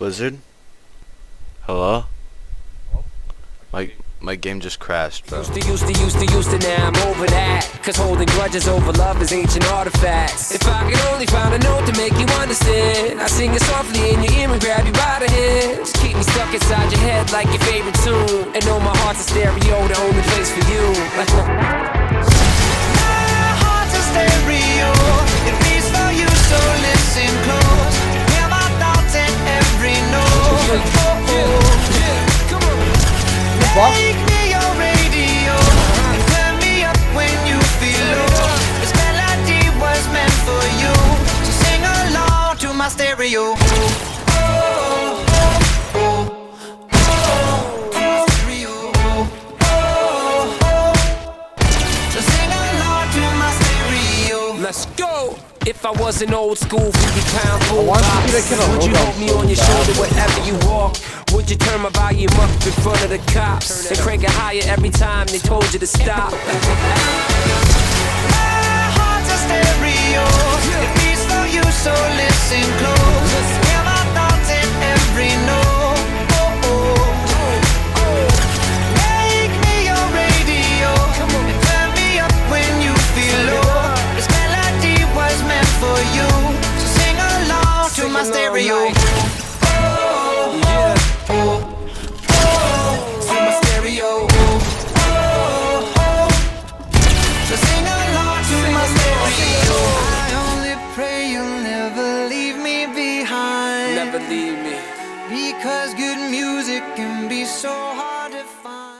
Blizzard? Hello? My game just crashed, bro. Used to, now I'm over that. Cause holding grudges over love is ancient artifacts. If I could only find a note to make you understand, I sing it softly in your ear and grab you by the hands. Keep me stuck inside your head like your favorite tune, and know my heart's a stereo, the only place for you. My heart's a stereo, it beats for you, so listen close. Hear my thoughts in every note. Make me your radio and turn me up when you feel low. This melody was meant for you, so sing along to my stereo. So sing along to my stereo. Let's go! If I was an old school 50-pound bull want box, you to get a would you logo. hold me on your shoulder wherever you walk? Would you turn my volume up in front of the cops and crank it higher every time they told you to stop? My heart's a stereo, it beats for you, so listen close. Hear my thoughts in every note. Make me your radio and turn me up when you feel low. This melody was meant for you, so sing along to my stereo. To my stereo. So sing along to my stereo. I only pray you'll never leave me behind. Never leave me. Because good music can be so hard to find.